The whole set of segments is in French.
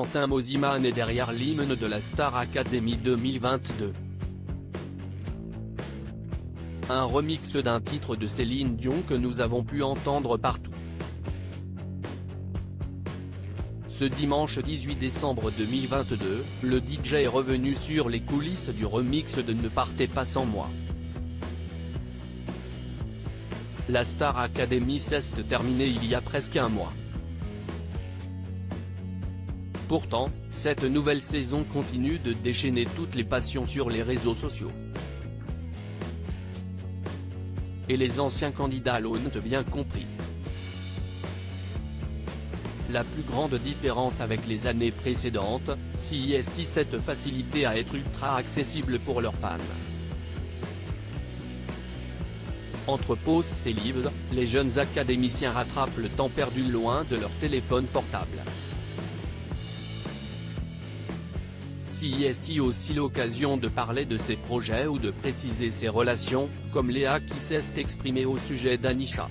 Quentin Mosimann est derrière l'hymne de la Star Academy 2022. Un remix d'un titre de Céline Dion que nous avons pu entendre partout. Ce dimanche 18 décembre 2022, le DJ est revenu sur les coulisses du remix de Ne partez pas sans moi. La Star Academy s'est terminée il y a presque un mois. Pourtant, cette nouvelle saison continue de déchaîner toutes les passions sur les réseaux sociaux. Et les anciens candidats l'ont bien compris. La plus grande différence avec les années précédentes, c'est cette facilité à être ultra accessible pour leurs fans. Entre posts et livres, les jeunes académiciens rattrapent le temps perdu loin de leur téléphone portable. C'est aussi l'occasion de parler de ses projets ou de préciser ses relations, comme Léa qui s'est exprimée au sujet d'Anisha.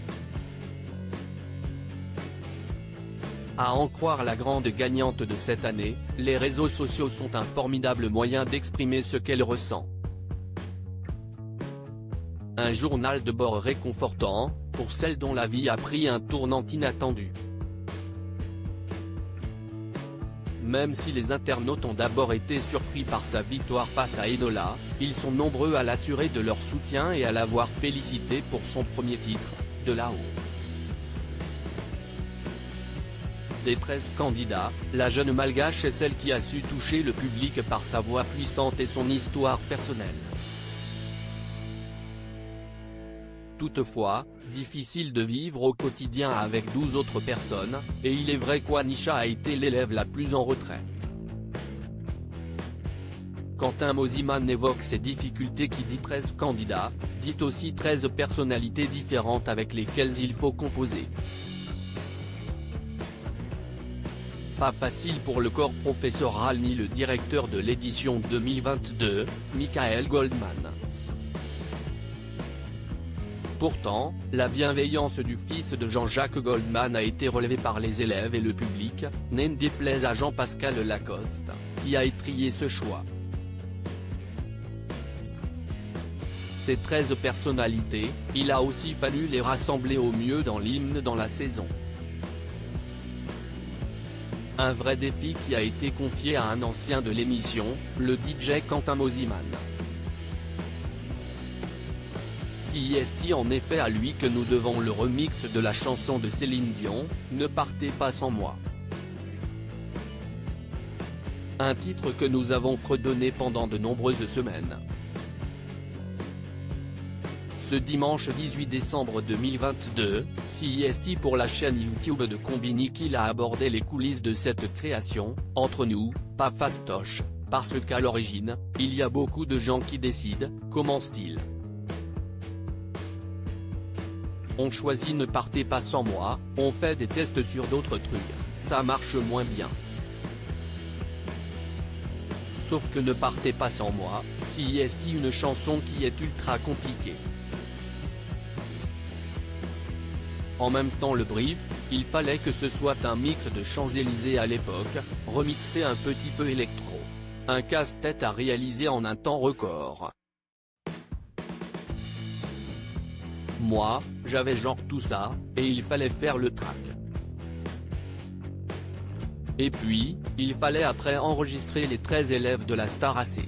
À en croire la grande gagnante de cette année, les réseaux sociaux sont un formidable moyen d'exprimer ce qu'elle ressent. Un journal de bord réconfortant, pour celle dont la vie a pris un tournant inattendu. Même si les internautes ont d'abord été surpris par sa victoire face à Enola, ils sont nombreux à l'assurer de leur soutien et à l'avoir félicité pour son premier titre, de là-haut. Des 13 candidats, la jeune malgache est celle qui a su toucher le public par sa voix puissante et son histoire personnelle. Toutefois, difficile de vivre au quotidien avec 12 autres personnes, et il est vrai qu'Anisha a été l'élève la plus en retrait. Quentin Mosimann évoque ces difficultés qui dit 13 candidats, dit aussi 13 personnalités différentes avec lesquelles il faut composer. Pas facile pour le corps professoral ni le directeur de l'édition 2022, Michael Goldman. Pourtant, la bienveillance du fils de Jean-Jacques Goldman a été relevée par les élèves et le public, n'en déplaise à Jean-Pascal Lacoste, qui a étrillé ce choix. Ces 13 personnalités, il a aussi fallu les rassembler au mieux dans l'hymne dans la saison. Un vrai défi qui a été confié à un ancien de l'émission, le DJ Quentin Mosimann. C'est en effet à lui que nous devons le remix de la chanson de Céline Dion, Ne partez pas sans moi. Un titre que nous avons fredonné pendant de nombreuses semaines. Ce dimanche 18 décembre 2022, c'est pour la chaîne YouTube de Combini qu'il a abordé les coulisses de cette création, entre nous, pas fastoche, parce qu'à l'origine, il y a beaucoup de gens qui décident, commence-t-il. On choisit Ne partez pas sans moi, on fait des tests sur d'autres trucs, ça marche moins bien. Sauf que Ne partez pas sans moi, c'est une chanson qui est ultra compliquée. En même temps le brief, il fallait que ce soit un mix de Champs-Élysées à l'époque, remixé un petit peu électro. Un casse-tête à réaliser en un temps record. Moi, j'avais genre tout ça, et il fallait faire le track. Et puis, il fallait après enregistrer les 13 élèves de la Star AC.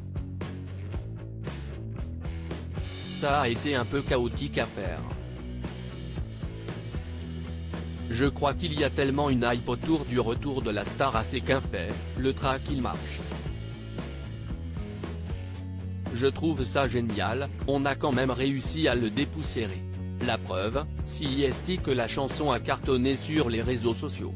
Ça a été un peu chaotique à faire. Je crois qu'il y a tellement une hype autour du retour de la Star AC qu'un fait, le track il marche. Je trouve ça génial, on a quand même réussi à le dépoussiérer. La preuve, c'est que la chanson a cartonné sur les réseaux sociaux.